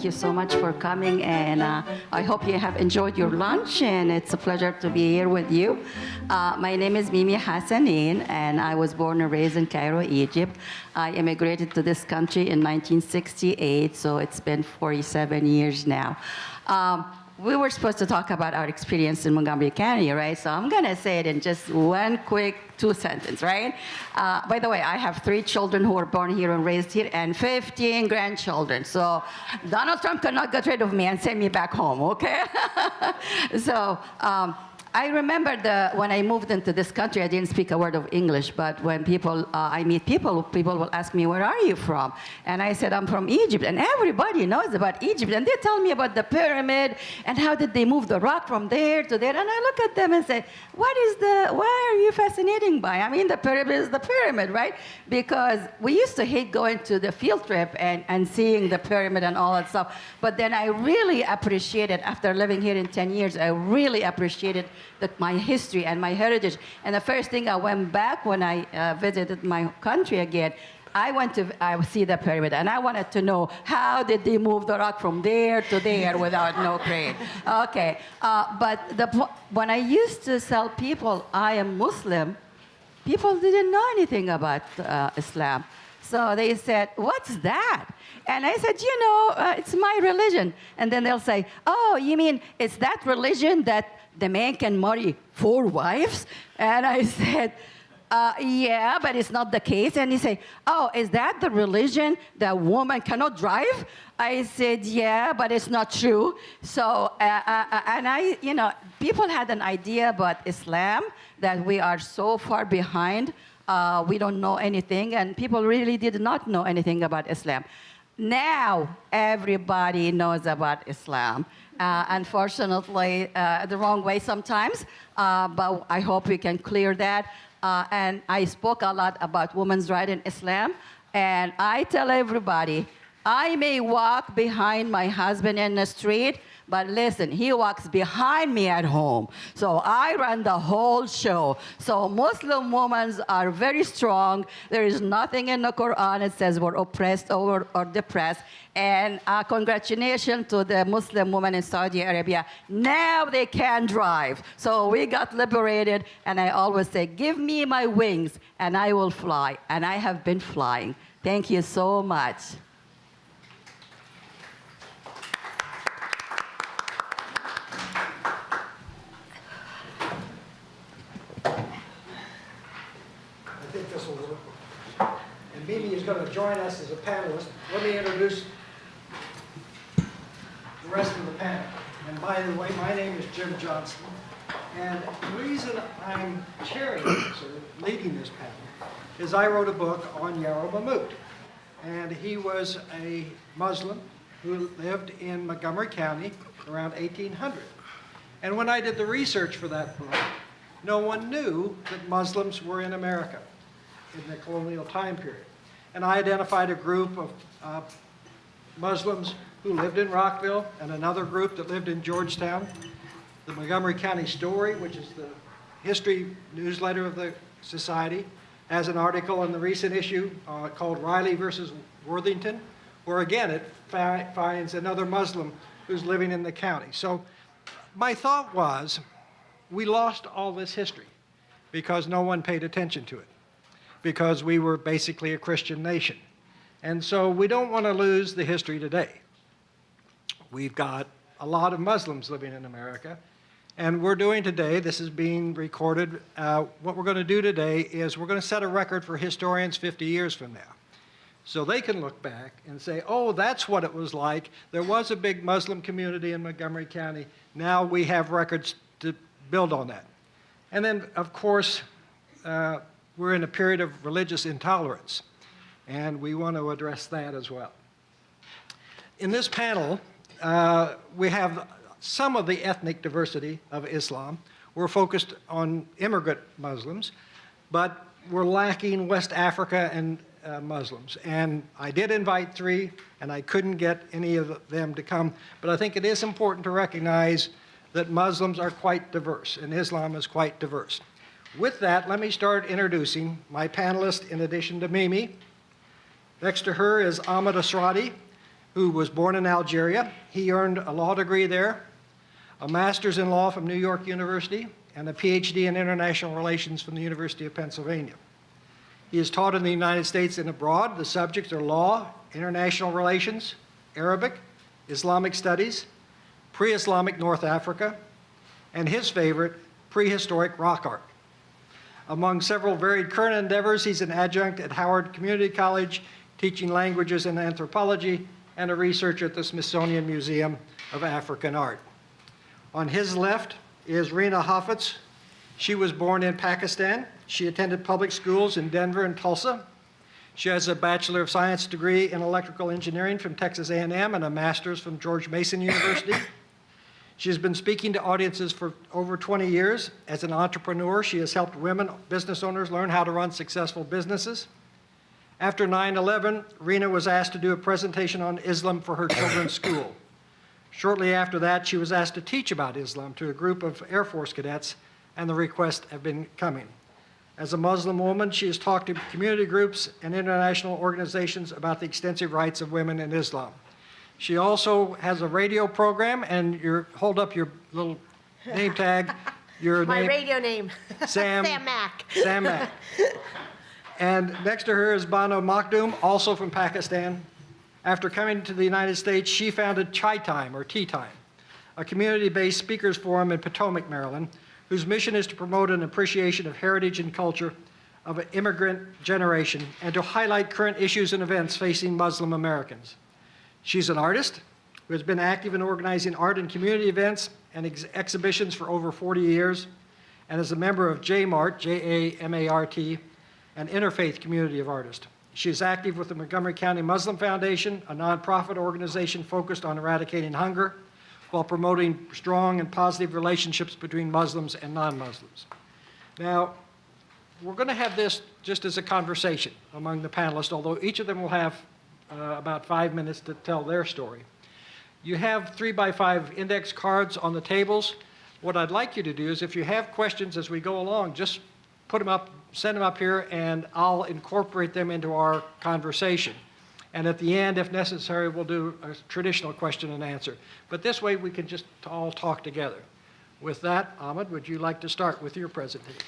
Thank you so much for coming, and I hope you have enjoyed your lunch, and it's a pleasure to be here with you. My name is Mimi Hassanin, and I was born and raised in Cairo, Egypt. I immigrated to this country in 1968, so it's been 47 years now. We were supposed to talk about our experience in Montgomery County, right? So I'm going to say it in just one quick 2-sentence, right? By the way, I have 3 children who were born here and raised here, and 15 grandchildren. So Donald Trump cannot get rid of me and send me back home, okay? So I remember when I moved into this country, I didn't speak a word of English, but when I meet people will ask me, where are you from? And I said, I'm from Egypt, and everybody knows about Egypt, and they tell me about the pyramid, and how did they move the rock from there to there, and I look at them and say, why are you fascinating by? I mean, the pyramid is the pyramid, right? Because we used to hate going to the field trip and seeing the pyramid and all that stuff, but then I really appreciated, after living here in 10 years, I really appreciated my history and my heritage. And the first thing I went back when I visited my country again, I see the pyramid, and I wanted to know, how did they move the rock from there to there without no crane? Okay, but when I used to tell people I am Muslim, people didn't know anything about Islam. So they said, what's that? And I said, it's my religion. And then they'll say, oh, you mean it's that religion that the man can marry 4 wives? And I said, yeah, but it's not the case. And he said, oh, is that the religion that woman cannot drive? I said, yeah, but it's not true. So, people had an idea about Islam, that we are so far behind. We don't know anything, and people really did not know anything about Islam. Now, everybody knows about Islam. Unfortunately, the wrong way sometimes, but I hope we can clear that. And I spoke a lot about women's rights in Islam, and I tell everybody, I may walk behind my husband in the street, but listen, he walks behind me at home. So I run the whole show. So Muslim women are very strong. There is nothing in the Quran that says we're oppressed or depressed. And congratulations to the Muslim women in Saudi Arabia. Now they can drive. So we got liberated, and I always say, give me my wings, and I will fly. And I have been flying. Thank you so much. I think this will work. And Mimi is going to join us as a panelist. Let me introduce the rest of the panel. And by the way, my name is Jim Johnston. And the reason I'm chairing this, or leading this panel, is I wrote a book on Yarrow Mahmood. And he was a Muslim who lived in Montgomery County around 1800. And when I did the research for that book, no one knew that Muslims were in America in the colonial time period. And I identified a group of Muslims who lived in Rockville, and another group that lived in Georgetown. The Montgomery County Story, which is the history newsletter of the society, has an article in the recent issue called Riley versus Worthington, where again it finds another Muslim who's living in the county. So my thought was, we lost all this history because no one paid attention to it, because we were basically a Christian nation. And so we don't want to lose the history today. We've got a lot of Muslims living in America, and we're doing today, this is being recorded, what we're going to do today is we're going to set a record for historians 50 years from now. So they can look back and say, oh, that's what it was like. There was a big Muslim community in Montgomery County. Now we have records to build on that. And then, of course, we're in a period of religious intolerance, and we want to address that as well. In this panel, we have some of the ethnic diversity of Islam. We're focused on immigrant Muslims, but we're lacking West Africa and Muslims. And I did invite 3, and I couldn't get any of them to come, but I think it is important to recognize that Muslims are quite diverse, and Islam is quite diverse. With that, let me start introducing my panelists in addition to Mimi. Next to her is Ahmed Asrati. who was born in Algeria. He earned a law degree there, a master's in law from New York University, and a PhD in international relations from the University of Pennsylvania. He has taught in the United States and abroad. The subjects are law, international relations, Arabic, Islamic studies, pre-Islamic North Africa, and his favorite, prehistoric rock art. Among several varied current endeavors, he's an adjunct at Howard Community College, teaching languages and anthropology, and a researcher at the Smithsonian Museum of African Art. On his left is Rina Hafez. She was born in Pakistan. She attended public schools in Denver and Tulsa. She has a Bachelor of Science degree in electrical engineering from Texas A&M and a master's from George Mason University. She has been speaking to audiences for over 20 years. As an entrepreneur, she has helped women business owners learn how to run successful businesses. After 9/11, Rina was asked to do a presentation on Islam for her children's school. Shortly after that, she was asked to teach about Islam to a group of Air Force cadets, and the requests have been coming. As a Muslim woman, she has talked to community groups and international organizations about the extensive rights of women in Islam. She also has a radio program, and hold up your little name tag. My radio name. Sam. Sam Mack. Sam Mack. And next to her is Bano, also from Pakistan. After coming to the United States, she founded Chai Time, or Tea Time, a community-based speakers forum in Potomac, Maryland, whose mission is to promote an appreciation of heritage and culture of an immigrant generation and to highlight current issues and events facing Muslim Americans. She's an artist who has been active in organizing art and community events and exhibitions for over 40 years, and is a member of JMART, J-A-M-A-R-T, an interfaith community of artists. She is active with the Montgomery County Muslim Foundation, a nonprofit organization focused on eradicating hunger while promoting strong and positive relationships between Muslims and non-Muslims. Now, we're going to have this just as a conversation among the panelists, although each of them will have about 5 minutes to tell their story. You have 3x5 index cards on the tables. What I'd like you to do is, if you have questions as we go along, just put them up, send them up here, and I'll incorporate them into our conversation. And at the end, if necessary, we'll do a traditional question and answer. But this way, we can just all talk together. With that, Ahmed, would you like to start with your presentation?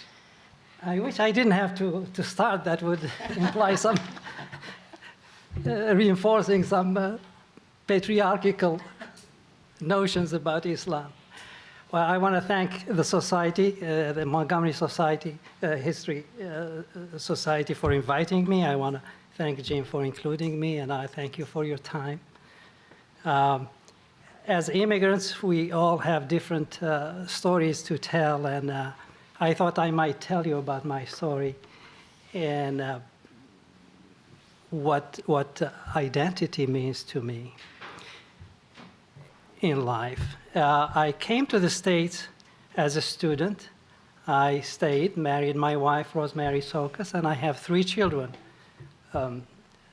I wish I didn't have to start. That would imply some reinforcing some patriarchal notions about Islam. Well, I want to thank the society, the Montgomery Society, History Society, for inviting me. I want to thank Jim for including me, and I thank you for your time. As immigrants, we all have different stories to tell, and I thought I might tell you about my story and what identity means to me in life. I came to the States as a student. I stayed, married my wife, Rosemary Sokas, and I have 3 children,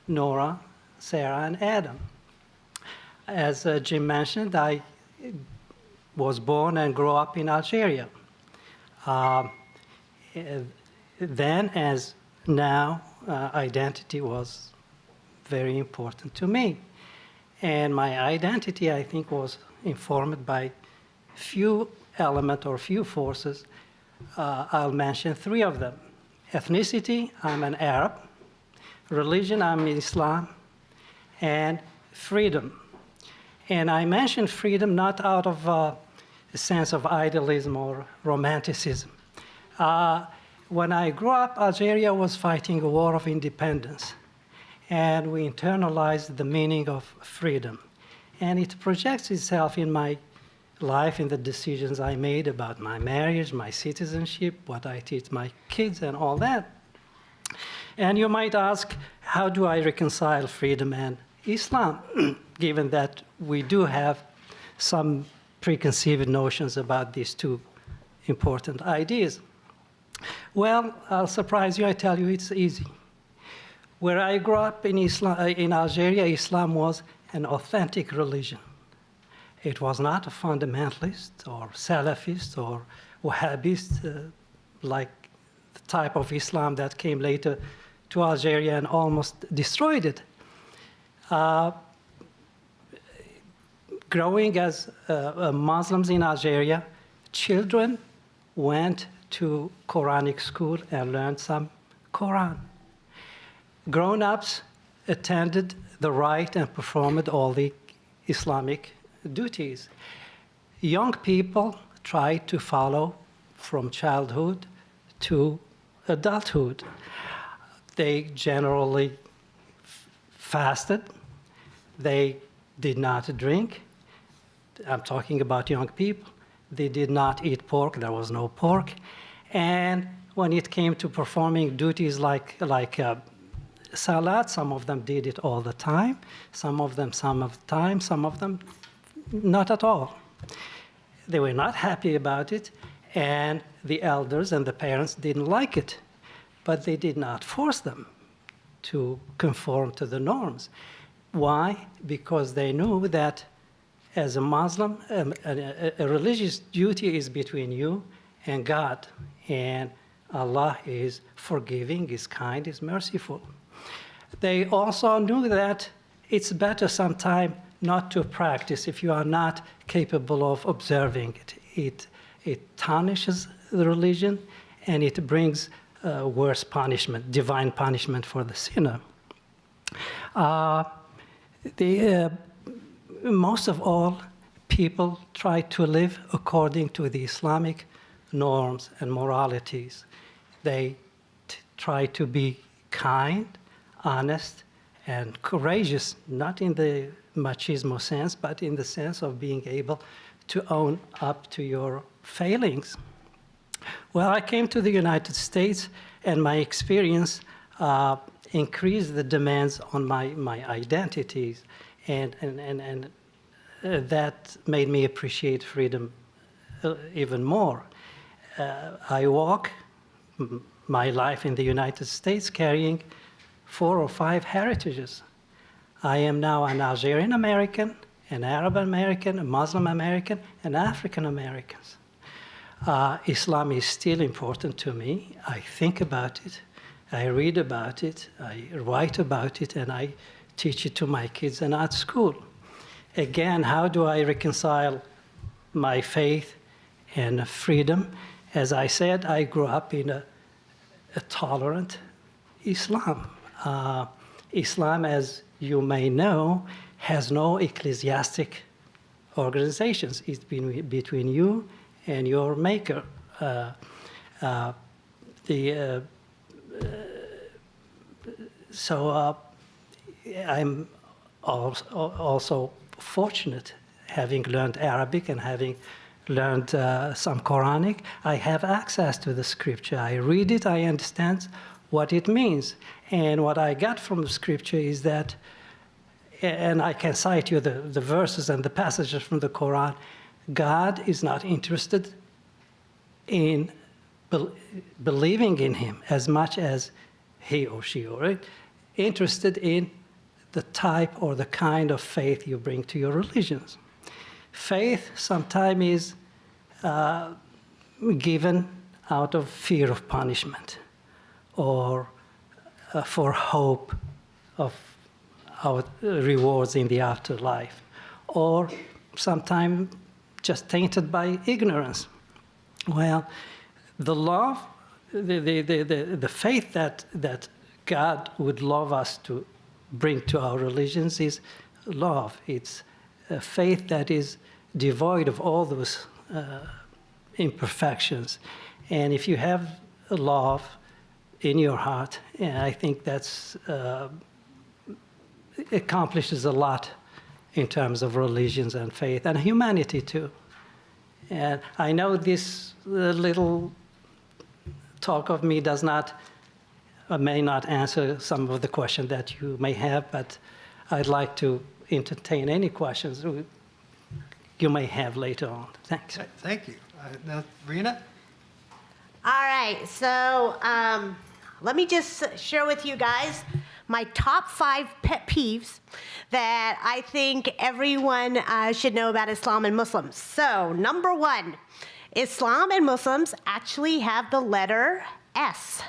Nora, Sarah, and Adam. As Jim mentioned, I was born and grew up in Algeria. Then, as now, identity was very important to me. And my identity, I think, was informed by few elements or few forces. I'll mention 3 of them. Ethnicity, I'm an Arab. Religion, I'm Islam. And freedom. And I mention freedom not out of a sense of idealism or romanticism. When I grew up, Algeria was fighting a war of independence. And we internalized the meaning of freedom. And it projects itself in my life, in the decisions I made about my marriage, my citizenship, what I teach my kids, and all that. And you might ask, how do I reconcile freedom and Islam, given that we do have some preconceived notions about these 2 important ideas? Well, I'll surprise you, I tell you it's easy. Where I grew up in Algeria, Islam was an authentic religion. It was not a fundamentalist or Salafist or Wahhabist, like the type of Islam that came later to Algeria and almost destroyed it. growing as Muslims in Algeria, children went to Quranic school and learned some Quran. Grown-ups attended the rite and performed all the Islamic duties. Young people tried to follow from childhood to adulthood. They generally fasted. They did not drink. I'm talking about young people. They did not eat pork. There was no pork. And when it came to performing duties like salat, some of them did it all the time, some of them some of the time, some of them not at all. They were not happy about it, and the elders and the parents didn't like it, but they did not force them to conform to the norms. Why? Because they knew that as a Muslim, a religious duty is between you and God, and Allah is forgiving, is kind, is merciful. They also knew that it's better sometimes not to practice if you are not capable of observing it. It tarnishes the religion, and it brings worse punishment, divine punishment for the sinner. Most of all, people try to live according to the Islamic norms and moralities. They try to be kind, honest, and courageous, not in the machismo sense, but in the sense of being able to own up to your failings. Well, I came to the United States, and my experience increased the demands on my identities, and that made me appreciate freedom even more. I walk my life in the United States carrying 4 or 5 heritages. I am now an Algerian American, an Arab American, a Muslim American, and African Americans. Islam is still important to me. I think about it, I read about it, I write about it, and I teach it to my kids and at school. Again, how do I reconcile my faith and freedom? As I said, I grew up in a tolerant Islam. Islam, as you may know, has no ecclesiastic organizations. It's between you and your maker. So I'm also fortunate, having learned Arabic and having learned some Quranic. I have access to the scripture. I read it, I understand what it means. And what I got from the scripture is that, and I can cite you the verses and the passages from the Quran, God is not interested in believing in him as much as he or she, right? Interested in the type or the kind of faith you bring to your religions. Faith sometimes is given out of fear of punishment or for hope of our rewards in the afterlife, or sometimes just tainted by ignorance. Well, the love, the faith that God would love us to bring to our religions is love. It's a faith that is devoid of all those imperfections. And if you have love in your heart, I think that's accomplishes a lot in terms of religions and faith and humanity too. And I know this little talk of me does not, may not answer some of the questions that you may have, but I'd like to entertain any questions you may have later on. Thanks. Thank you. Now, Rena? All right, so let me just share with you guys my top 5 pet peeves that I think everyone should know about Islam and Muslims. So, number 1, Islam and Muslims actually have the letter S.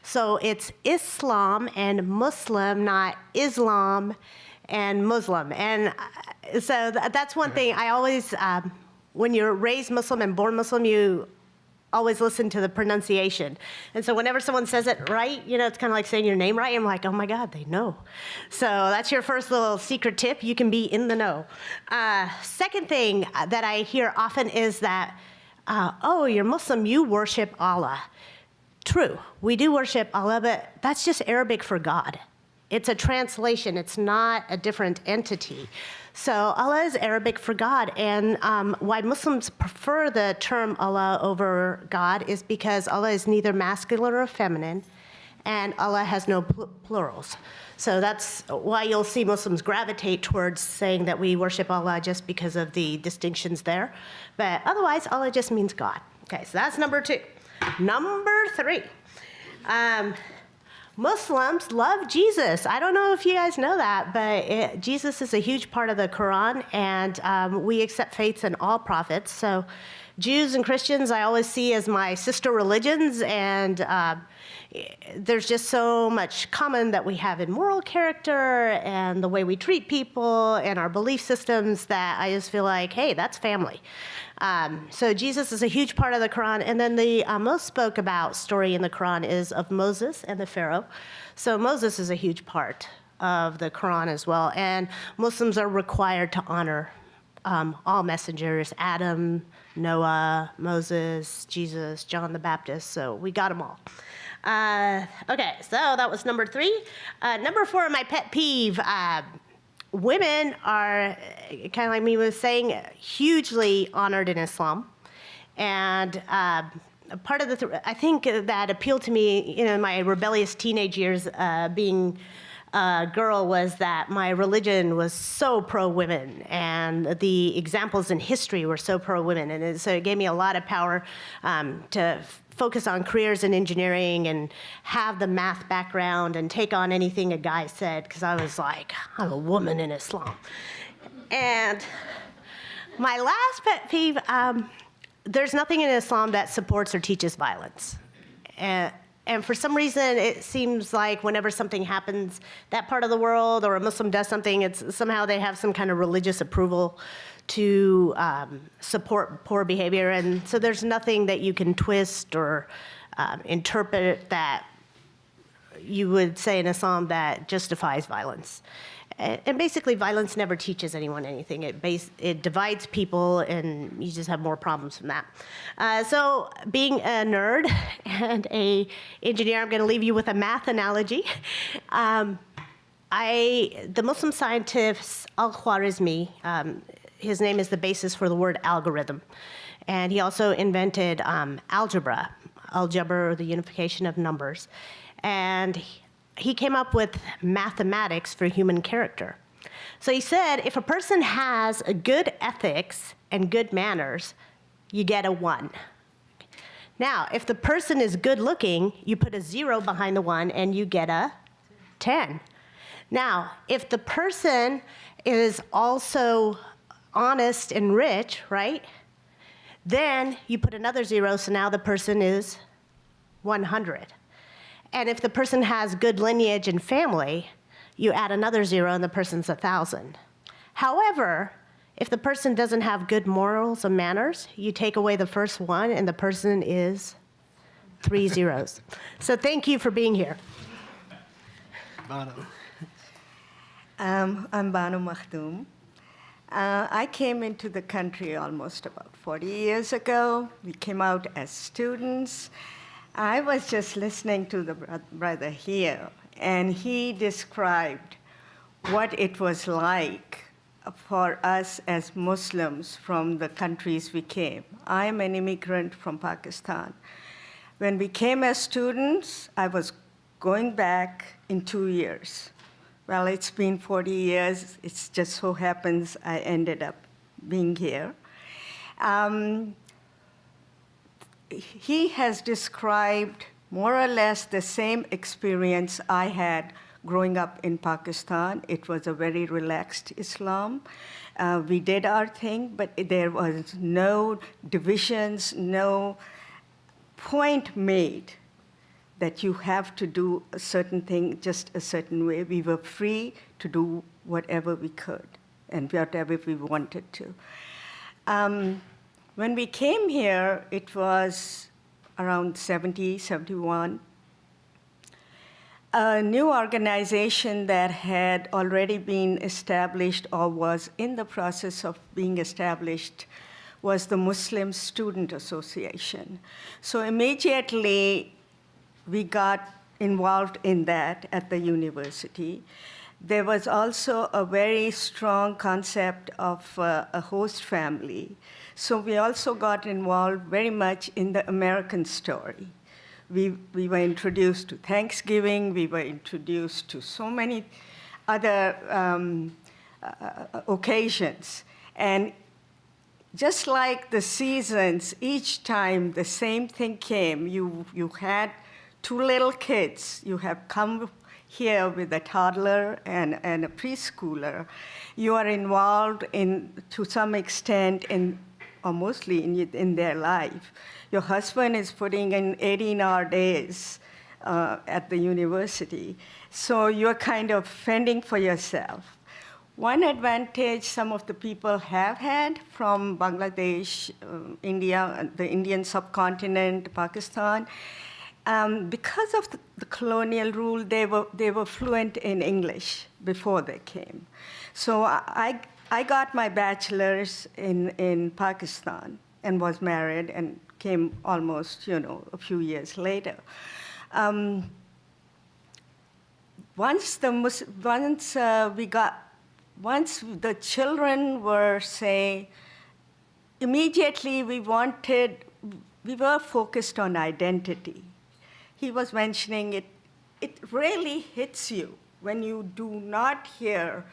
So it's Islam and Muslim, not Islam and Muslim. And So that's one thing. I always, when you're raised Muslim and born Muslim, you always listen to the pronunciation. And so whenever someone says it right, it's kind of like saying your name right. I'm like, oh my God, they know. So that's your first little secret tip. You can be in the know. Second thing that I hear often is that, oh, you're Muslim, you worship Allah. True, we do worship Allah, but that's just Arabic for God. It's a translation. It's not a different entity. So Allah is Arabic for God. And why Muslims prefer the term Allah over God is because Allah is neither masculine or feminine, and Allah has no plurals. So that's why you'll see Muslims gravitate towards saying that we worship Allah just because of the distinctions there. But otherwise, Allah just means God. Okay, so that's number 2. Number 3. Muslims love Jesus. I don't know if you guys know that, but Jesus is a huge part of the Quran, and we accept faiths in all prophets. So Jews and Christians I always see as my sister religions, and there's just so much common that we have in moral character and the way we treat people and our belief systems that I just feel like, hey, that's family. So Jesus is a huge part of the Quran. And then the most spoke about story in the Quran is of Moses and the Pharaoh. So Moses is a huge part of the Quran as well. And Muslims are required to honor all messengers, Adam, Noah, Moses, Jesus, John the Baptist. So we got them all. Okay, so that was number 3. Number 4, my pet peeve. Women are, kind of like me was saying, hugely honored in Islam. And part of I think that appealed to me in my rebellious teenage years being a girl was that my religion was so pro-women, and the examples in history were so pro-women. And so it gave me a lot of power to focus on careers in engineering and have the math background and take on anything a guy said, because I was like, I'm a woman in Islam. And my last pet peeve, there's nothing in Islam that supports or teaches violence. And for some reason, it seems like whenever something happens, that part of the world or a Muslim does something, it's somehow they have some kind of religious approval to support poor behavior. And so there's nothing that you can twist or interpret that you would say in Islam that justifies violence. And basically, violence never teaches anyone anything. It divides people, and you just have more problems from that. So being a nerd and a engineer, I'm going to leave you with a math analogy. The Muslim scientist Al-Khwarizmi, his name is the basis for the word algorithm. And he also invented algebra, or the unification of numbers. And he came up with mathematics for human character. So he said, if a person has a good ethics and good manners, you get a 1. Now, if the person is good looking, you put a 0 behind the 1 and you get a 10. Now, if the person is also honest and rich, right? Then you put another 0, so now the person is 100. And if the person has good lineage and family, you add another 0 and the person's 1,000. However, if the person doesn't have good morals and manners, you take away the first 1 and the person is 3 zeros. So thank you for being here. Bano. I'm Bano Makhdoom. I came into the country almost about 40 years ago. We came out as students. I was just listening to the brother here, and he described what it was like for us as Muslims from the countries we came. I am an immigrant from Pakistan. When we came as students, I was going back in 2 years. Well, it's been 40 years. It just so happens I ended up being here. He has described more or less the same experience I had growing up in Pakistan. It was a very relaxed Islam. We did our thing, but there was no divisions, no point made that you have to do a certain thing just a certain way. We were free to do whatever we could. and whatever we wanted to. When we came here, it was around 70, 71. A new organization that had already been established or was in the process of being established was the Muslim Student Association. So immediately we got involved in that at the university. There was also a very strong concept of a host family. So we also got involved very much in the American story. We were introduced to Thanksgiving, we were introduced to so many other occasions. And just like the seasons, each time the same thing came. You had two little kids. You have come here with a toddler and a preschooler. You are involved to some extent or mostly in their life. Your husband is putting in 18-hour days at the university. So you're kind of fending for yourself. One advantage some of the people have had from Bangladesh, India, the Indian subcontinent, Pakistan, because of the colonial rule, they were fluent in English before they came. So I got my bachelor's in Pakistan and was married and came almost, a few years later. Once the children were, say, immediately we were focused on identity. He was mentioning it really hits you when you do not hear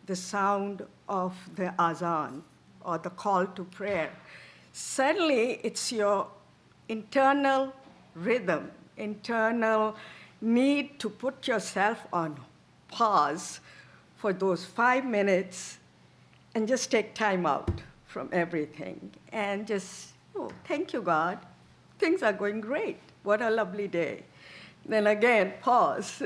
the sound of the azan or the call to prayer. Suddenly, it's your internal rhythm, internal need to put yourself on pause for those 5 minutes and just take time out from everything and just, thank you, God. Things are going great. What a lovely day. Then again, pause,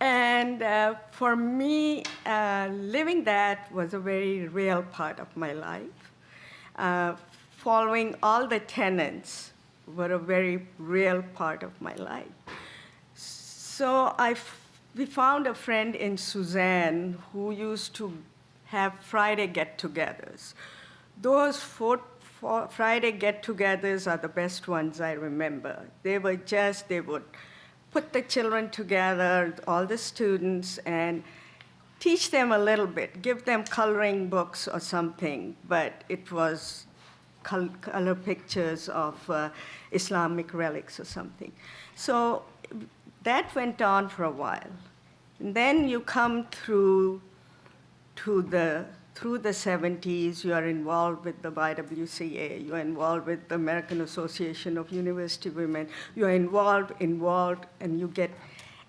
And for me, living that was a very real part of my life. Following all the tenets were a very real part of my life. So we found a friend in Suzanne who used to have Friday get-togethers. Those Friday get-togethers are the best ones I remember. They would put the children together, all the students, and teach them a little bit, give them coloring books or something, but it was color pictures of Islamic relics or something. So that went on for a while. And then you come through the 70s, you are involved with the YWCA, you are involved with the American Association of University Women, you are involved,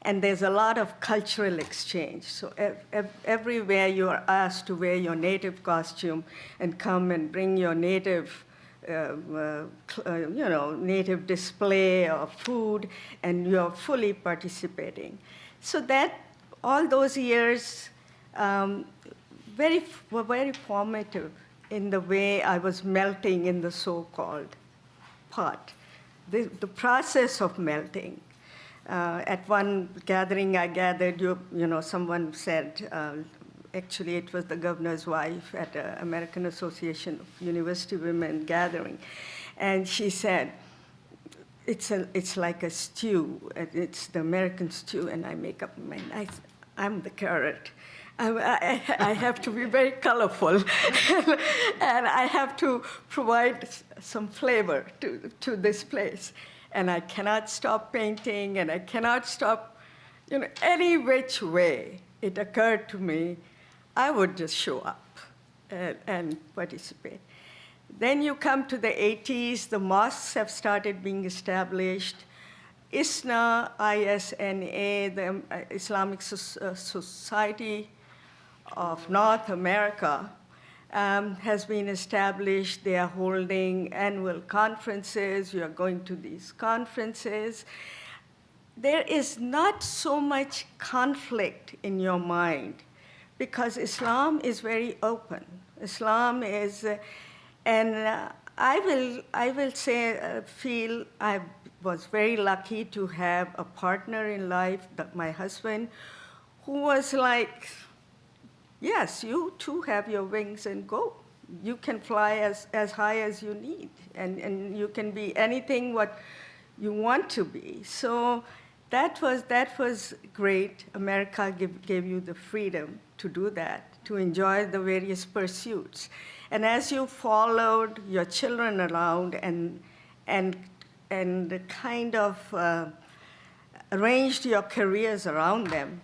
and there's a lot of cultural exchange. So everywhere you are asked to wear your native costume and come and bring your native, native display of food, and you're fully participating. So that, all those years, were very formative in the way I was melting in the so-called pot. The process of melting. At one gathering I gathered, someone said, actually it was the governor's wife at the American Association of University Women gathering, and she said, it's like a stew, it's the American stew, and I make up my mind, I'm the carrot. I have to be very colorful, and I have to provide some flavor to this place. And I cannot stop painting, and I cannot stop, any which way it occurred to me, I would just show up and participate. Then you come to the 80s, the mosques have started being established. ISNA, I-S-N-A, the Islamic Society of North America, has been established. They are holding annual conferences. You are going to these conferences. There is not so much conflict in your mind because Islam is very open. Islam is, I will say, feel I was very lucky to have a partner in life, my husband, who was like, yes, you too have your wings and go. You can fly as high as you need, and you can be anything what you want to be. So that was great. America gave you the freedom to do that, to enjoy the various pursuits. And as you followed your children around and kind of arranged your careers around them,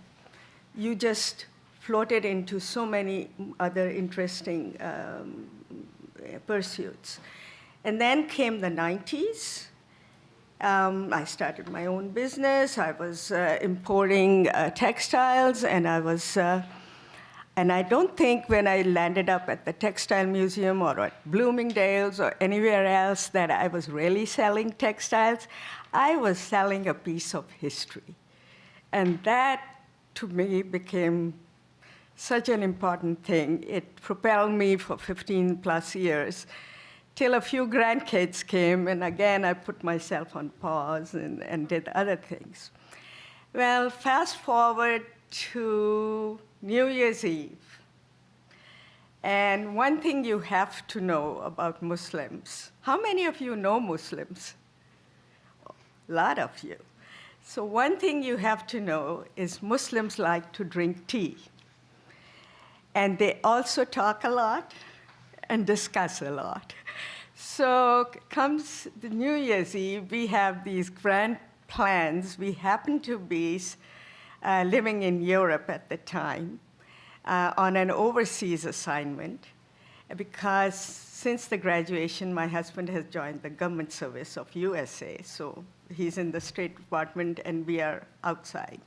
you just floated into so many other interesting pursuits. And then came the 90s. I started my own business. I was importing textiles, and and I don't think when I landed up at the Textile Museum or at Bloomingdale's or anywhere else that I was really selling textiles. I was selling a piece of history. And that, to me, became such an important thing. It propelled me for 15 plus years till a few grandkids came, and again, I put myself on pause and did other things. Well, fast forward to New Year's Eve. And one thing you have to know about Muslims, how many of you know Muslims? A lot of you. So one thing you have to know is Muslims like to drink tea. And they also talk a lot and discuss a lot. So comes the New Year's Eve, we have these grand plans. We happen to be living in Europe at the time on an overseas assignment, because since the graduation, my husband has joined the government service of USA. So he's in the State Department and we are outside.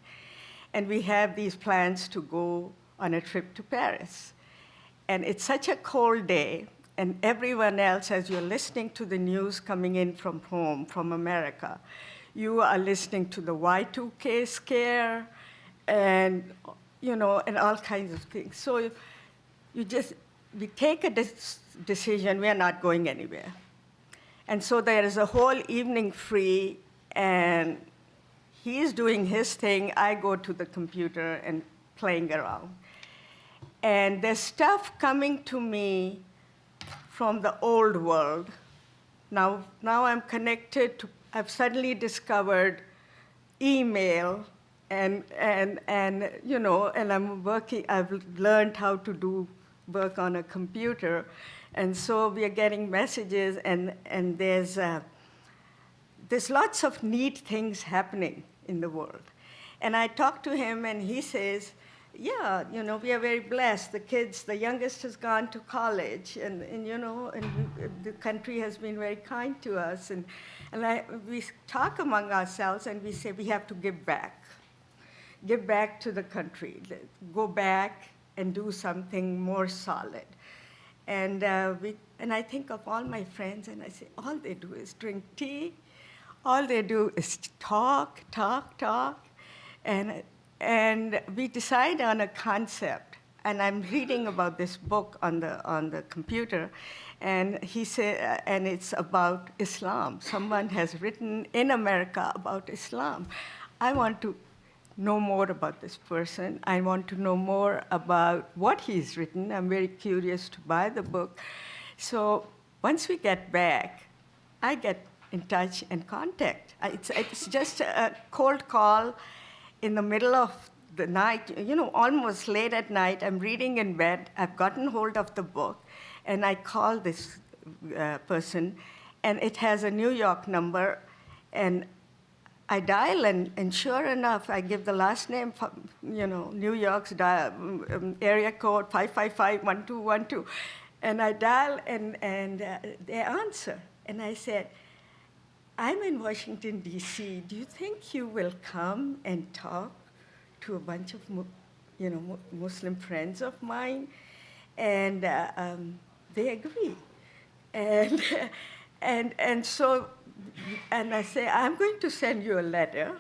And we have these plans to go on a trip to Paris. And it's such a cold day, and everyone else, as you're listening to the news coming in from home, from America, you are listening to the Y2K scare and, and all kinds of things. So we take a decision, we are not going anywhere. And so there is a whole evening free, and he's doing his thing, I go to the computer and playing around. And there's stuff coming to me from the old world. Now I'm connected to, I've suddenly discovered email and I'm working, I've learned how to do work on a computer. And so we are getting messages, and there's lots of neat things happening in the world. And I talked to him, and he says, yeah, we are very blessed. The kids, the youngest has gone to college, and the country has been very kind to us. And we talk among ourselves, and we say we have to give back to the country, go back and do something more solid. And I think of all my friends, and I say, all they do is drink tea. All they do is talk. And we decide on a concept. And I'm reading about this book on the computer, and he said, and it's about Islam. Someone has written in America about Islam. I want to know more about this person. I want to know more about what he's written. I'm very curious to buy the book. So once we get back, I get in touch and contact. It's just a cold call in the middle of the night, almost late at night. I'm reading in bed. I've gotten hold of the book, and I call this person, and it has a New York number, and I dial, and sure enough, I give the last name, New York's area code 555-1212, and I dial, and they answer, and I said, I'm in Washington, D.C. Do you think you will come and talk to a bunch of Muslim friends of mine? And they agree. And so I say, I'm going to send you a letter.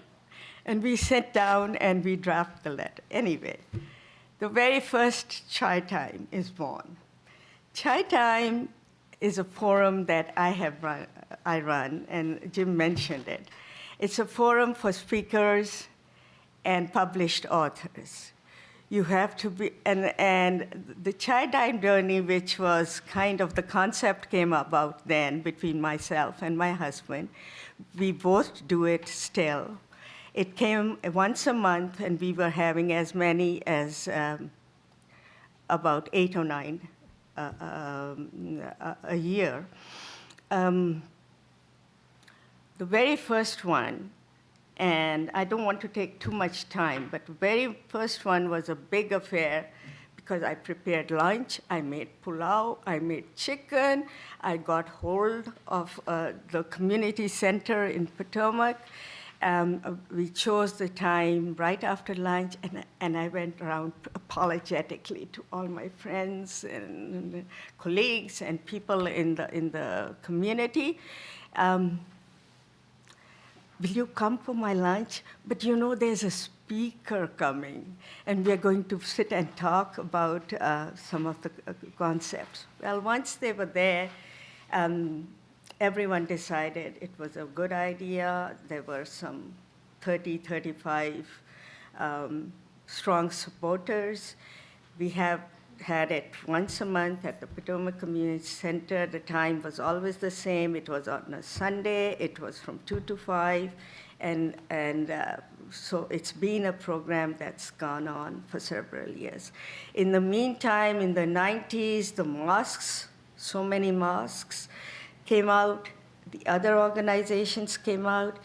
And we sit down and we draft the letter. Anyway, the very first Chai Time is born. Chai Time is a forum that I run, and Jim mentioned it. It's a forum for speakers and published authors. You have to be, and the Chai Time journey, which was kind of the concept came about then between myself and my husband. We both do it still. It came once a month, and we were having as many as about 8 or 9 a year. The very first one, and I don't want to take too much time, but the very first one was a big affair because I prepared lunch, I made pulao, I made chicken, I got hold of the community center in Potomac. We chose the time right after lunch, and I went around apologetically to all my friends and colleagues and people in the community. Will you come for my lunch? But you know, there's a speaker coming, and we're going to sit and talk about some of the concepts. Well, once they were there, everyone decided it was a good idea. There were some 30, 35 strong supporters. We have had it once a month at the Potomac Community Center. The time was always the same. It was on a Sunday. It was from 2 to 5. And so it's been a program that's gone on for several years. In the meantime, in the 90s, the mosques, so many mosques, came out, the other organizations came out,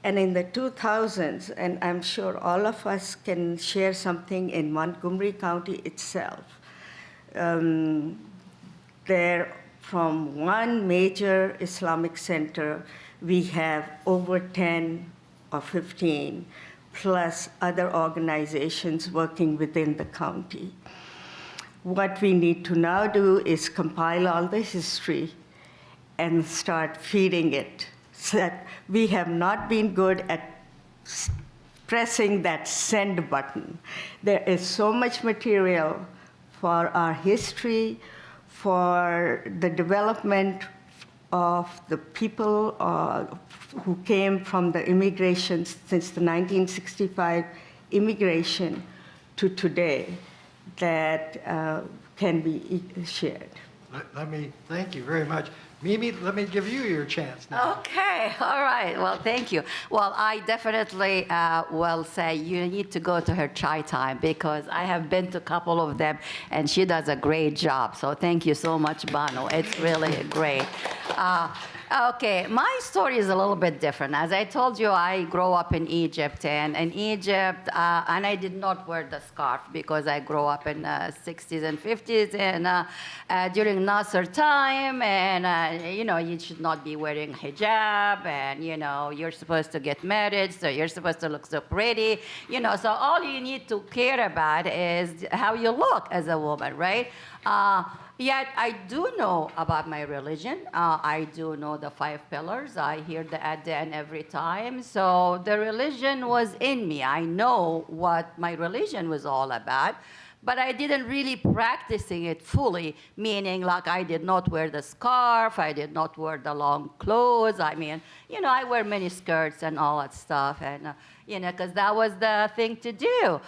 and in the 2000s, and I'm sure all of us can share something in Montgomery County itself, there, from one major Islamic center, we have over 10 or 15, plus other organizations working within the county. What we need to now do is compile all the history and start feeding it. So that we have not been good at pressing that send button. There is so much material for our history, for the development of the people who came from the immigration since the 1965 immigration to today that can be shared. Let me thank you very much. Mimi, let me give you your chance now. Okay, all right. Well, thank you. Well, I definitely will say you need to go to her Chai Time because I have been to a couple of them and she does a great job. So thank you so much, Bano. It's really great. Okay, my story is a little bit different. As I told you, I grew up in Egypt, and in Egypt, and I did not wear the scarf because I grew up in the 60s and 50s, and during Nasser time, and you know, you should not be wearing hijab, and you know, you're supposed to get married, so you're supposed to look so pretty, you know, so all you need to care about is how you look as a woman, right? Yet I do know about my religion. I do know the 5 pillars. I hear the adhan every time. So the religion was in me. I know what my religion was all about, but I didn't really practicing it fully, meaning like I did not wear the scarf, I did not wear the long clothes. I mean, you know, I wear mini skirts and all that stuff, and you know, because that was the thing to do.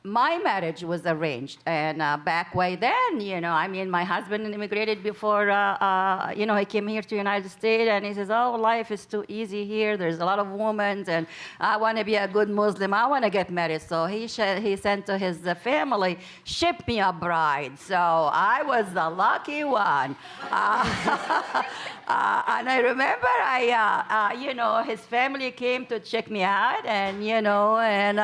My marriage was arranged, and back way then, you know, I mean, my husband immigrated before, you know, he came here to the United States, and he says, oh, life is too easy here. There's a lot of women, and I want to be a good Muslim. I want to get married. So he sent to his family, ship me a bride. So I was the lucky one. And I remember you know, his family came to check me out, and, you know, and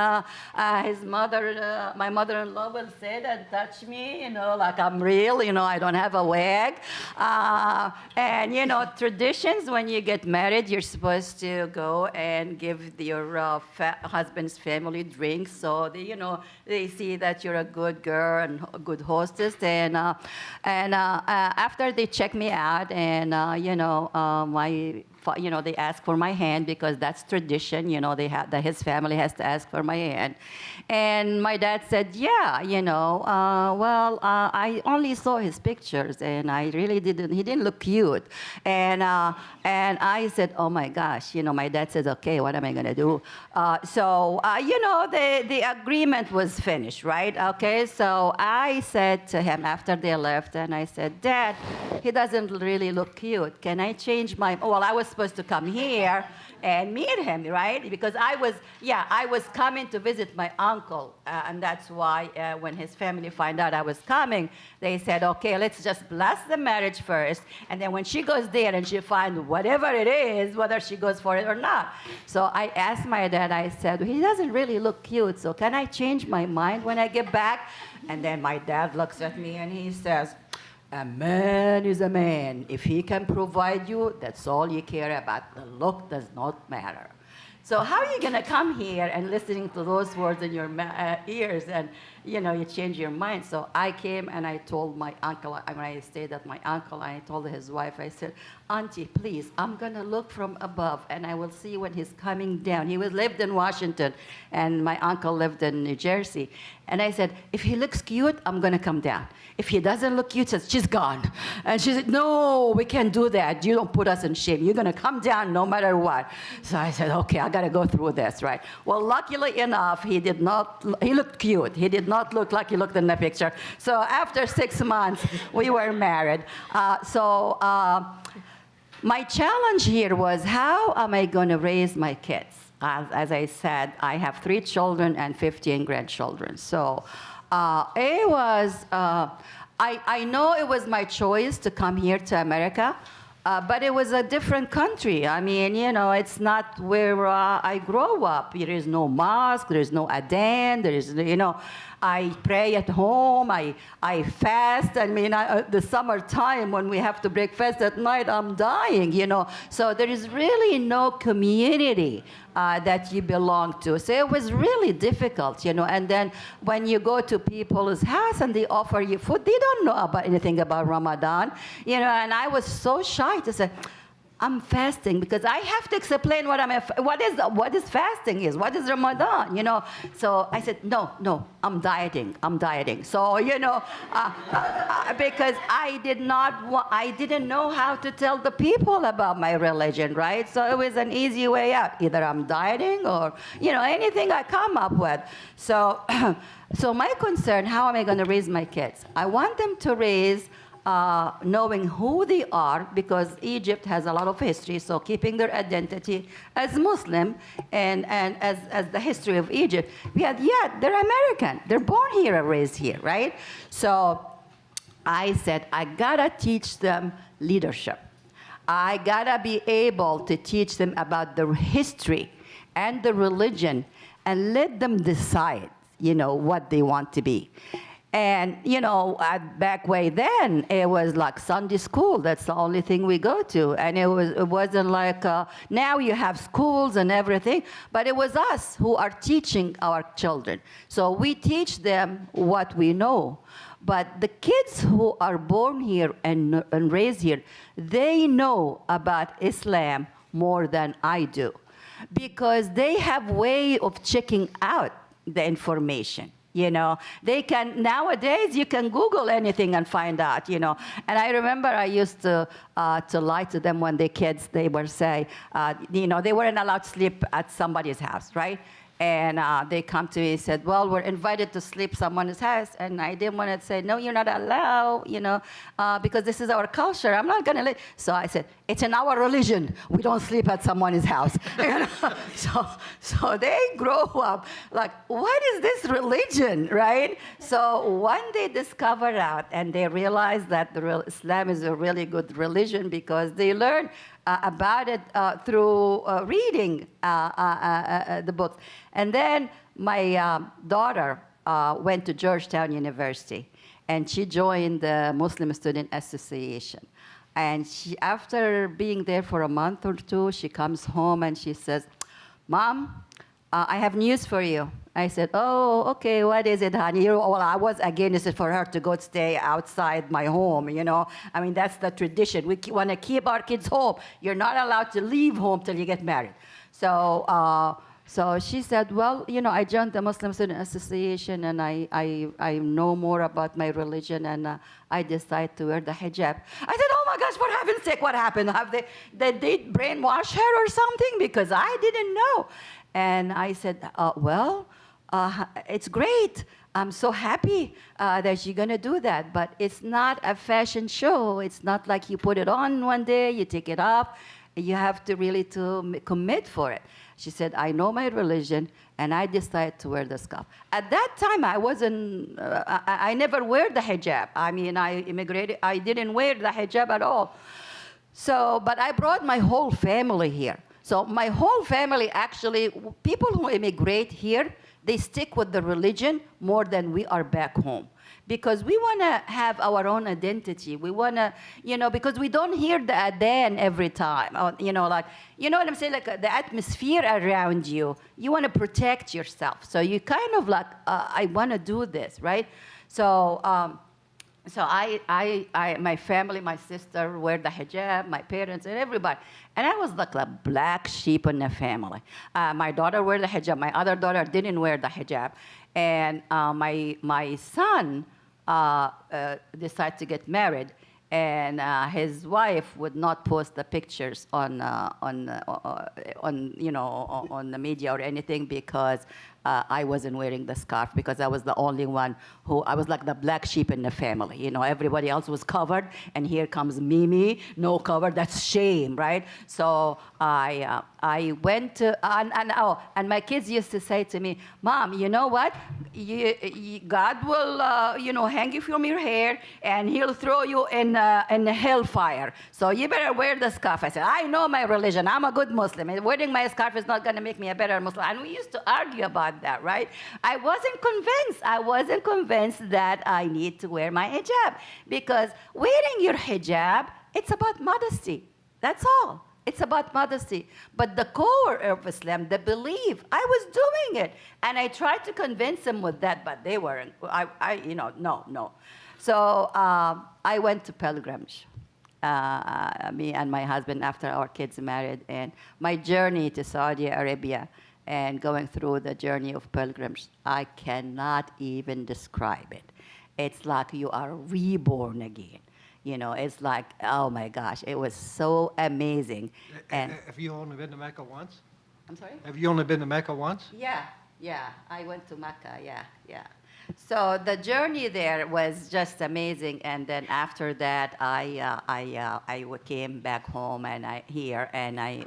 his mother, my mother-in-law will sit and touch me, you know, like I'm real, you know, I don't have a wig. And, you know, traditions, when you get married, you're supposed to go and give your husband's family drinks, so they, you know, they see that you're a good girl and a good hostess. And after they check me out, and, you know, my they ask for my hand because that's tradition. His family has to ask for my hand. And my dad said, yeah, I only saw his pictures, and he didn't look cute. And I said, oh my gosh, my dad says, okay, what am I gonna do? The agreement was finished, right? Okay, so I said to him after they left, and I said, Dad, he doesn't really look cute. Can I change my, well, I was supposed to come here and meet him, right? Because I was coming to visit my uncle, and that's why when his family find out I was coming, they said, okay, let's just bless the marriage first, and then when she goes there and she finds whatever it is, whether she goes for it or not. So I asked my dad, I said, he doesn't really look cute, so can I change my mind when I get back? And then my dad looks at me and he says, a man is a man. If he can provide you, that's all you care about. The look does not matter. So how are you going to come here and listening to those words in your ears and, you change your mind? So I came and I told my uncle, when I stayed at my uncle, I told his wife, I said, Auntie, please, I'm going to look from above and I will see when he's coming down. He lived in Washington and my uncle lived in New Jersey. And I said, if he looks cute, I'm going to come down. If he doesn't look cute, says, she's gone. And she said, no, we can't do that. You don't put us in shame. You're going to come down no matter what. So I said, okay, I got to go through this, right? Well, luckily enough, he looked cute. He did not look like he looked in the picture. So after 6 months, we were married. My challenge here was, how am I going to raise my kids? As I said, I have 3 children and 15 grandchildren. So I know it was my choice to come here to America, but it was a different country. I mean, it's not where I grew up. There is no mosque, there is no adhan, there is, I pray at home, I fast. I mean, the summertime when we have to break fast at night, I'm dying, So there is really no community that you belong to. So it was really difficult, And then when you go to people's house and they offer you food, they don't know anything about Ramadan, And I was so shy to say, I'm fasting, because I have to explain what is fasting is, what is Ramadan, So I said, no, I'm dieting. So, because I didn't know how to tell the people about my religion, right? So it was an easy way out. Either I'm dieting or, anything I come up with. So, so my concern, how am I going to raise my kids? I want them to raise knowing who they are, because Egypt has a lot of history, so keeping their identity as Muslim and as the history of Egypt. They're American. They're born here and raised here, right? So I said, I gotta teach them leadership. I gotta be able to teach them about the history and the religion and let them decide, what they want to be. And, back way then, it was like Sunday school. That's the only thing we go to. And it wasn't like, now you have schools and everything, but it was us who are teaching our children. So we teach them what we know. But the kids who are born here and raised here, they know about Islam more than I do, because they have way of checking out the information. They can, nowadays, you can Google anything and find out, And I remember I used to lie to them when they were say, they weren't allowed to sleep at somebody's house, right? And they come to me and said, well, we're invited to sleep someone's house. And I didn't want to say, no, you're not allowed, because this is our culture. I'm not going to let. So I said, it's in our religion. We don't sleep at someone's house. So they grow up like, what is this religion, right? So when they discover out and they realize that Islam is a really good religion, because they learn about it through reading the books. And then my daughter went to Georgetown University, and she joined the Muslim Student Association. And after being there for a month or two, she comes home and she says, Mom, I have news for you. I said, oh, okay, what is it, honey? Well, I was against it for her to go stay outside my home, you know. I mean, that's the tradition. We want to keep our kids home. You're not allowed to leave home till you get married. So she said, well, you know, I joined the Muslim Student Association, and I know more about my religion, and I decided to wear the hijab. I said, oh my gosh, for heaven's sake, what happened? Did they brainwash her or something? Because I didn't know. And I said, it's great. I'm so happy that you're going to do that. But it's not a fashion show. It's not like you put it on one day, you take it off. You have to really commit for it. She said, I know my religion, and I decided to wear the scarf. At that time, I never wear the hijab. I mean, I immigrated, I didn't wear the hijab at all. So, but I brought my whole family here. So my whole family, actually, people who immigrate here, they stick with the religion more than we are back home. Because we want to have our own identity. We want to, you know, because we don't hear the adhan every time. You know, like, you know what I'm saying? Like the atmosphere around you, you want to protect yourself. So you kind of like, I want to do this, right? So my family, my sister wear the hijab, my parents and everybody. And I was like the black sheep in the family. My daughter wear the hijab. My other daughter didn't wear the hijab. And my son decided to get married, and his wife would not post the pictures on the media or anything because I wasn't wearing the scarf, because I was the only one I was like the black sheep in the family. You know, everybody else was covered, and here comes Mimi, no cover. That's shame, right? So I went to, and my kids used to say to me, Mom, you know what? God will, hang you from your hair, and He'll throw you in the hellfire. So you better wear the scarf. I said, I know my religion. I'm a good Muslim. And wearing my scarf is not going to make me a better Muslim. And we used to argue about that, right? I wasn't convinced that I need to wear my hijab, because wearing your hijab, it's about modesty. That's all. It's about modesty. But the core of Islam, the belief, I was doing it. And I tried to convince them with that, but they weren't. No. So I went to pilgrimage, me and my husband, after our kids married, and my journey to Saudi Arabia and going through the journey of pilgrimage, I cannot even describe it. It's like you are reborn again. You know, it's like, oh my gosh, it was so amazing. And have you only been to Mecca once? I'm sorry? Have you only been to Mecca once? Yeah, I went to Mecca, yeah. So the journey there was just amazing, and then after that, I came back home and I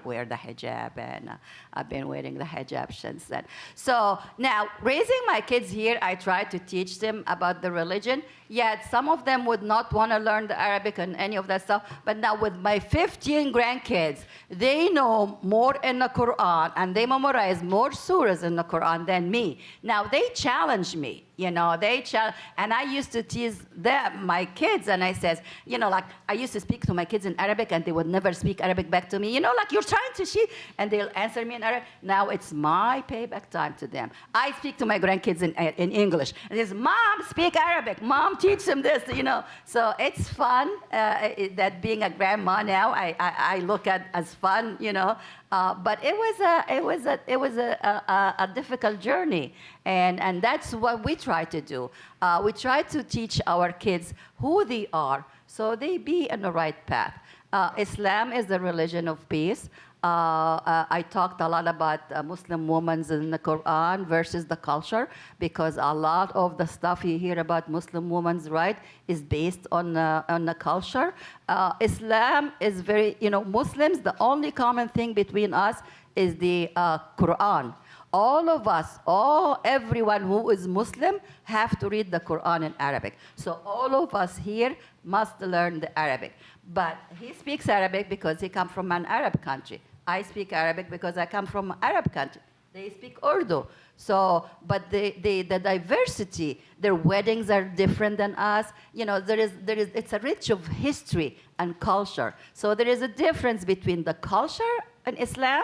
wear the hijab, and I've been wearing the hijab since then. So now, raising my kids here, I try to teach them about the religion, yet some of them would not want to learn the Arabic and any of that stuff, but now with my 15 grandkids, they know more in the Quran, and they memorize more surahs in the Quran than me. Now, they challenge me. You know, and I used to tease them, my kids, and I says, like I used to speak to my kids in Arabic, and they would never speak Arabic back to me. Like you're trying to cheat, and they'll answer me in Arabic. Now it's my payback time to them. I speak to my grandkids in English, and they say, Mom, speak Arabic. Mom, teach them this. So it's fun. That being a grandma now, I look at as fun. But it was a difficult journey, and that's what we try to do. We try to teach our kids who they are, so they be in the right path. Islam is the religion of peace. I talked a lot about Muslim women in the Quran versus the culture, because a lot of the stuff you hear about Muslim women, right, is based on the culture. Islam is very, Muslims, the only common thing between us is the Quran. All of us, everyone who is Muslim have to read the Quran in Arabic. So all of us here must learn the Arabic. But he speaks Arabic because he comes from an Arab country. I speak Arabic because I come from an Arab country. They speak Urdu. So, but the diversity, their weddings are different than us. It's a rich of history and culture. So there is a difference between the culture in Islam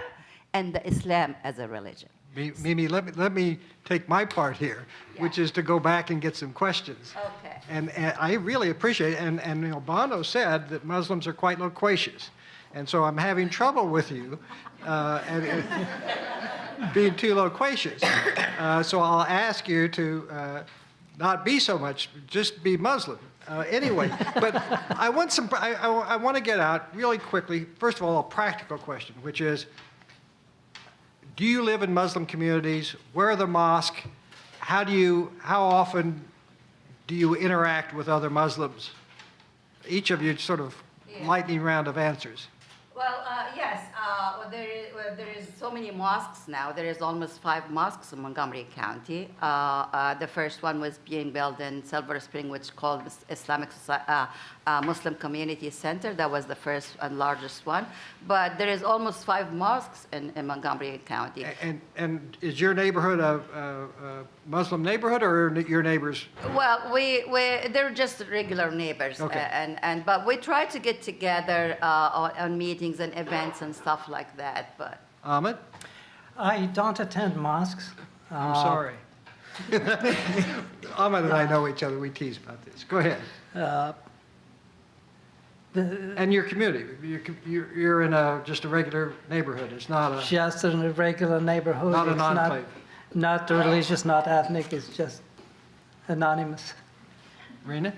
and the Islam as a religion. Mimi, let me take my part here, which is to go back and get some questions. Okay. And I really appreciate it. And you know, Bano said that Muslims are quite loquacious. And so I'm having trouble with you and being too loquacious. So I'll ask you to not be so much, just be Muslim. Anyway, but I want I want to get out really quickly, first of all, a practical question, which is, do you live in Muslim communities? Where are the mosques? How often do you interact with other Muslims? Each of you sort of lightning round of answers. Well, yes. There is so many mosques now. There is almost 5 mosques in Montgomery County. The first one was being built in Silver Spring, which is called Islamic Muslim Community Center. That was the first and largest one. But there is almost 5 mosques in Montgomery County. And is your neighborhood a Muslim neighborhood, or your neighbors? Well, they're just regular neighbors, Okay. But we try to get together on meetings and events and stuff like that. But Ahmed? I don't attend mosques. I'm sorry. Ahmed and I know each other. We tease about this. Go ahead. And your community, you're in just a regular neighborhood. It's not a Just in a regular neighborhood. not an It's enclave. not religious, not ethnic. It's just anonymous. Rena?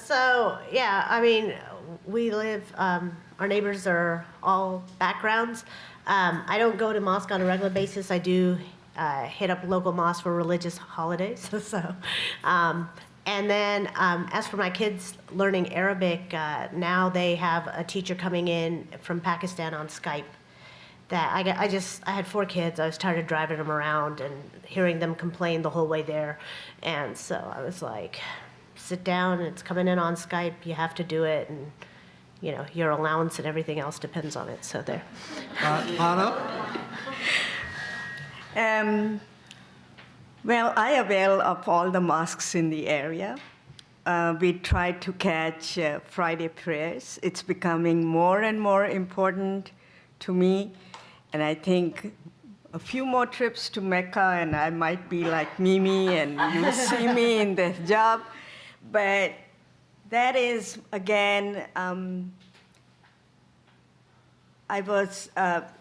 So, yeah, I mean, we live, our neighbors are all backgrounds. I don't go to mosque on a regular basis. I do hit up local mosques for religious holidays. So, and then as for my kids learning Arabic, now they have a teacher coming in from Pakistan on Skype. That I had 4 kids. I was tired of driving them around and hearing them complain the whole way there. And so I was like, sit down, it's coming in on Skype, you have to do it, and you know, your allowance and everything else depends on it, so there. Bano? Well, I avail of all the mosques in the area. We try to catch Friday prayers. It's becoming more and more important to me, and I think a few more trips to Mecca and I might be like Mimi and you see me in the hijab. But that is, again,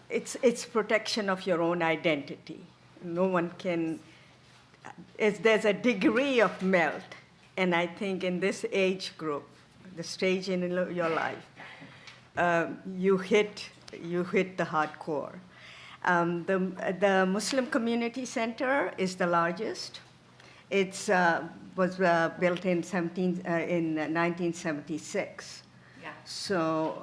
it's protection of your own identity. No one can, there's a degree of melt. And I think in this age group, the stage in your life, you hit the hardcore. The Muslim Community Center is the largest. It's was built in 1976. yeah. So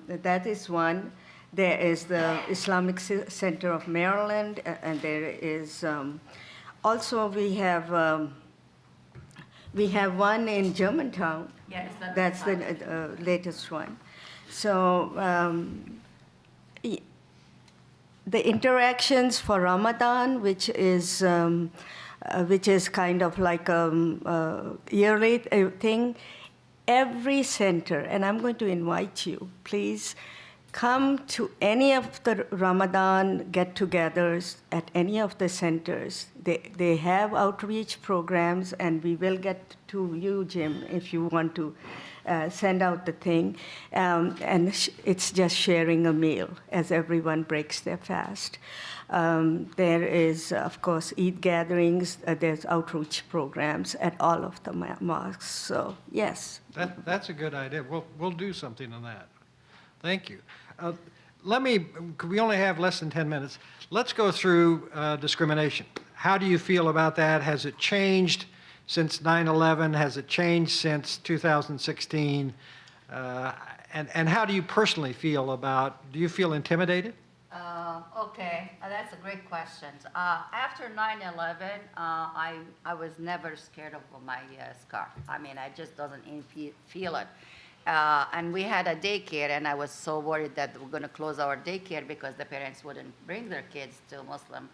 that is one. There is the Islamic Center of Maryland, and there is also we have one in Germantown. Yes, That's the latest one. So the interactions for Ramadan, which is kind of like a yearly thing, every center, and I'm going to invite you, please come to any of the Ramadan get-togethers at any of the centers. They have outreach programs, and we will get to you, Jim, if you want to send out the thing. And it's just sharing a meal as everyone breaks their fast. There is, of course, Eid gatherings. There's outreach programs at all of the mosques. So, yes. That's a good idea. We'll do something on that. Thank you. We only have less than 10 minutes. Let's go through discrimination. How do you feel about that? Has it changed since 9/11? Has it changed since 2016? And how do you personally feel do you feel intimidated? Okay, that's a great question. After 9/11, I was never scared of my scarf. I mean, I just doesn't even feel it. And we had a daycare, and I was so worried that we're going to close our daycare because the parents wouldn't bring their kids to Muslim.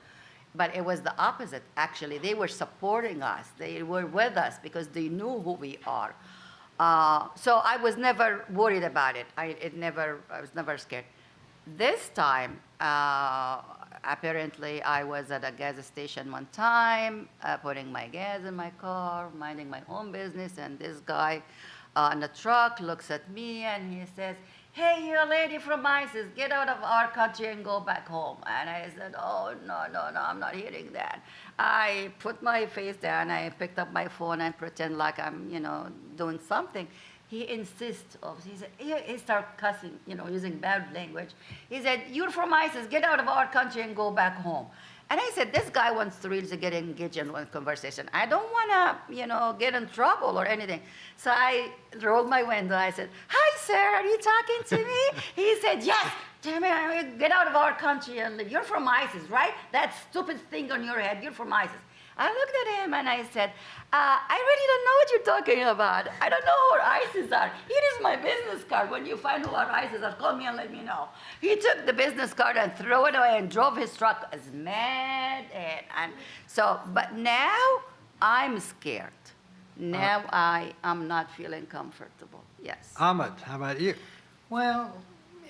But it was the opposite, actually. They were supporting us. They were with us because they knew who we are. So I was never worried about it. I was never scared. This time, apparently, I was at a gas station one time, putting my gas in my car, minding my own business, and this guy in the truck looks at me and he says, "Hey, you lady from ISIS, get out of our country and go back home." And I said, "Oh, no, no, no, I'm not hearing that." I put my face down, I picked up my phone and pretend like I'm, doing something. He insists he started cussing, using bad language. He said, "You're from ISIS, get out of our country and go back home." And I said, this guy wants to really get engaged in one conversation. I don't want to, get in trouble or anything. So I rolled my window. I said, "Hi, sir, are you talking to me?" He said, "Yes, Jimmy, get out of our country and live. You're from ISIS, right? That stupid thing on your head, you're from ISIS." I looked at him and I said, "I really don't know what you're talking about. I don't know who ISIS are. Here is my business card. When you find who our ISIS are, call me and let me know." He took the business card and threw it away and drove his truck as mad. But now I'm scared. Now I am not feeling comfortable. Yes. Ahmed, how about you? Well,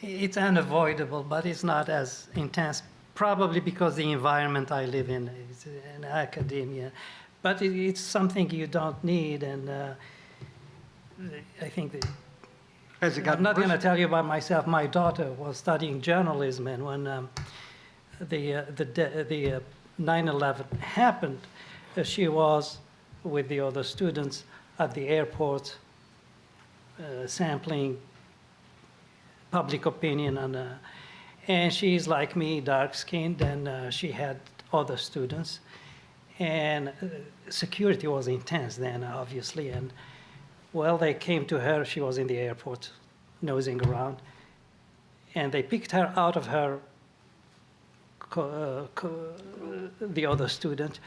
it's unavoidable, but it's not as intense, probably because the environment I live in is in academia. But it's something you don't need, and I think that Has it gotten I'm not going to worse? tell you about myself. My daughter was studying journalism, and when the 9/11 happened, she was with the other students at the airport sampling public opinion, and she's like me, dark-skinned, and she had other students. And security was intense then, obviously. And, well, they came to her. She was in the airport, nosing around. And they picked her out of her, the other student,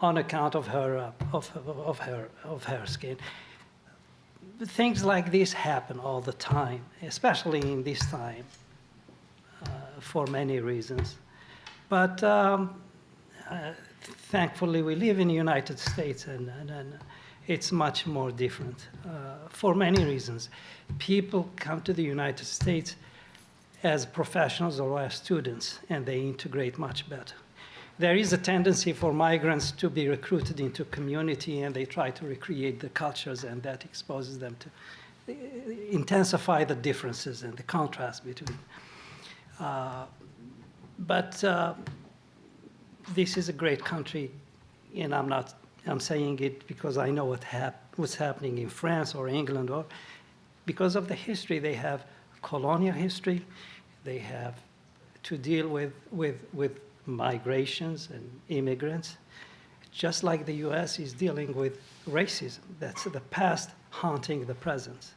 on account of her, of her skin. Things like this happen all the time, especially in this time, for many reasons. But thankfully, we live in the United States, and it's much more different for many reasons. People come to the United States as professionals or as students, and they integrate much better. There is a tendency for migrants to be recruited into community, and they try to recreate the cultures, and that exposes them to intensify the differences and the contrast between. But this is a great country, and I'm saying it because I know what's happening in France or England, or because of the history. They have colonial history. They have to deal with migrations and immigrants, just like the U.S. is dealing with racism. That's the past haunting the present.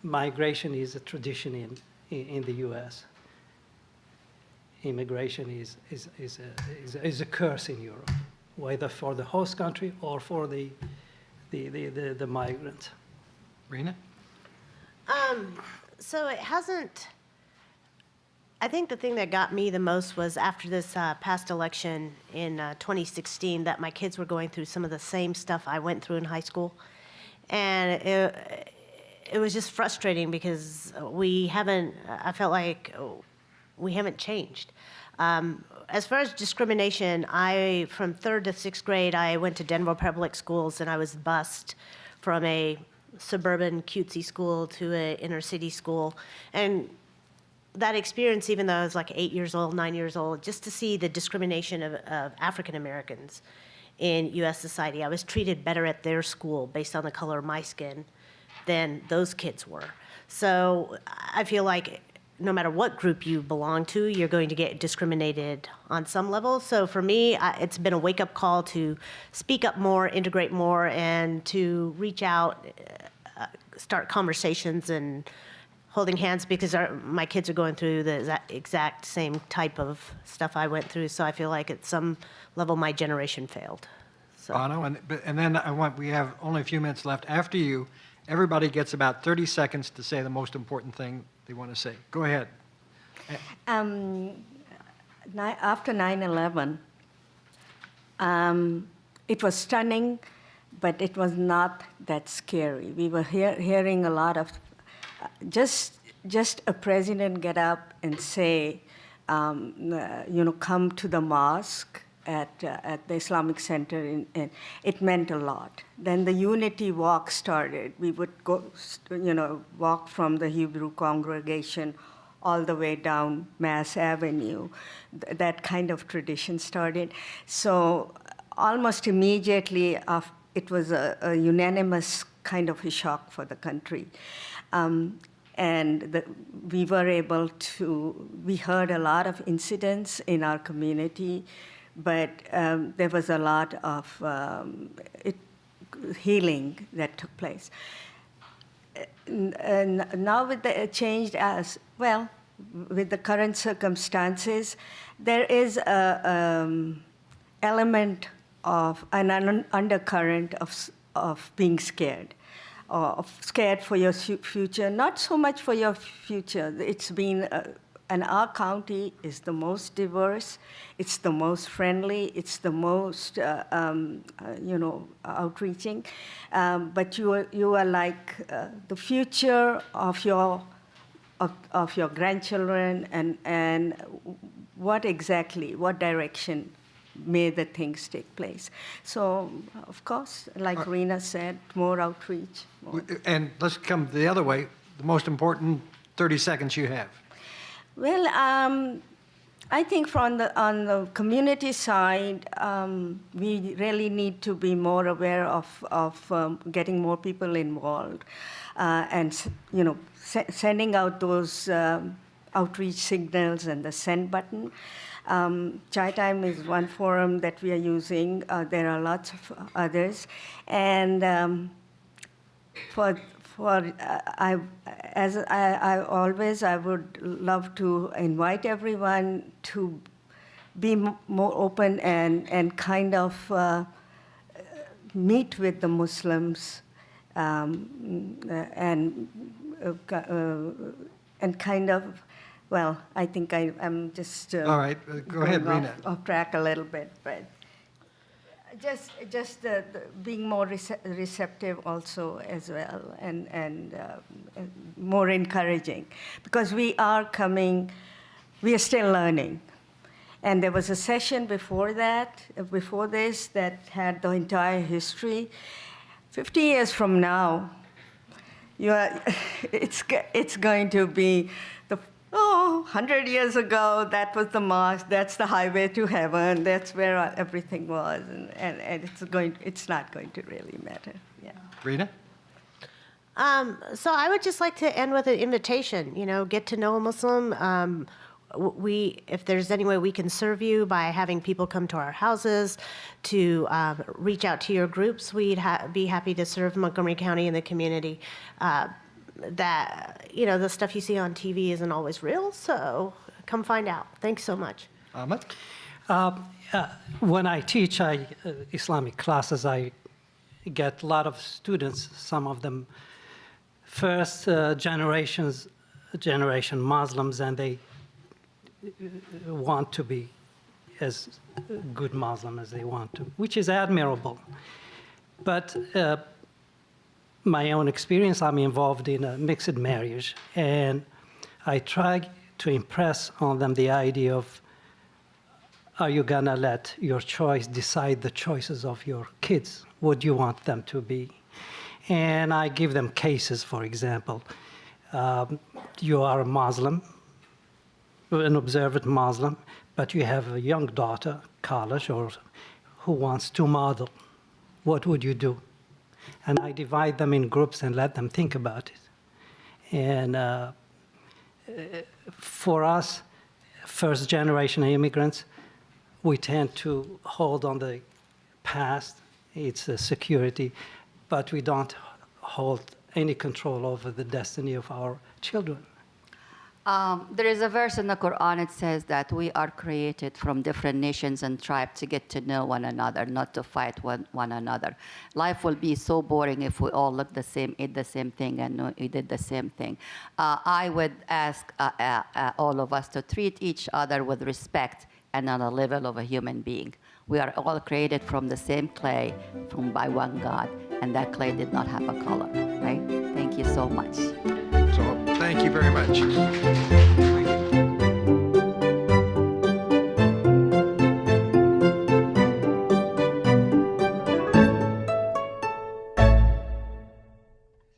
Migration is a tradition in the U.S. Immigration is a curse in Europe, whether for the host country or for the migrant. Rena? So it hasn't. I think the thing that got me the most was after this past election in 2016, that my kids were going through some of the same stuff I went through in high school. And it was just frustrating because I felt like we haven't changed. As far as discrimination, from 3rd to 6th grade, I went to Denver public schools, and I was bused from a suburban cutesy school to an inner city school. And that experience, even though I was like 8 years old, 9 years old, just to see the discrimination of African Americans in U.S. society. I was treated better at their school based on the color of my skin than those kids were. So I feel like no matter what group you belong to, you're going to get discriminated on some level. So for me, it's been a wake-up call to speak up more, integrate more, and to reach out, start conversations and holding hands, because my kids are going through the exact same type of stuff I went through. So I feel like at some level my generation failed. So. Bano, and then we have only a few minutes left. After you, everybody gets about 30 seconds to say the most important thing they want to say. Go ahead. After 9/11, it was stunning, but it was not that scary. We were hearing a lot of just a president get up and say come to the mosque at the Islamic Center. It meant a lot. Then the Unity Walk started. We would go, walk from the Hebrew congregation all the way down Mass Avenue. That kind of tradition started. So almost immediately, it was a unanimous kind of a shock for the country. We were able to, we heard a lot of incidents in our community, but there was a lot of healing that took place. And now with the changed as well, with the current circumstances, there is a element of an undercurrent of being scared, scared for your future. Not so much for your future. It's been, and our county is the most diverse. It's the most friendly. It's the most, outreaching. But you are like the future of your grandchildren, and what direction may the things take place. So, of course, like Rena said, more outreach. And let's come the other way, the most important 30 seconds you have. Well, I think on the community side, we really need to be more aware of getting more people involved, and sending out those outreach signals and the send button. Chai Time is one forum that we are using. There are lots of others, and I would love to invite everyone to be more open and kind of meet with the Muslims, and kind of, well, I think I'm just all right, go ahead, Rena. Off track a little bit, but just being more receptive also as well, and more encouraging, because we are still learning. And there was a session before this, that had the entire history. 50 years from now, it's going to be 100 years ago, that was the mosque, that's the highway to heaven, that's where everything was, and it's not going to really matter. Yeah. Rena? So I would just like to end with an invitation, get to know a Muslim. If there's any way we can serve you by having people come to our houses, to reach out to your groups, we'd be happy to serve Montgomery County and the community. That, the stuff you see on TV isn't always real, so come find out. Thanks so much. Ahmed? When I teach Islamic classes, I get a lot of students, some of them first generation Muslims, and they want to be as good Muslim as they want to, which is admirable. But my own experience, I'm involved in a mixed marriage, and I try to impress on them the idea of, are you gonna let your choice decide the choices of your kids? What do you want them to be? And I give them cases, for example. You are a Muslim, an observant Muslim, but you have a young daughter, college, or who wants to model. What would you do? And I divide them in groups and let them think about it. And for us, first-generation immigrants, we tend to hold on the past, its security, but we don't hold any control over the destiny of our children. There is a verse in the Quran, it says that we are created from different nations and tribes to get to know one another, not to fight one another. Life will be so boring if we all look the same, eat the same thing, and we did the same thing. I would ask all of us to treat each other with respect and on a level of a human being. We are all created from the same clay, by one God, and that clay did not have a color, right? Thank you so much. So, thank you very much.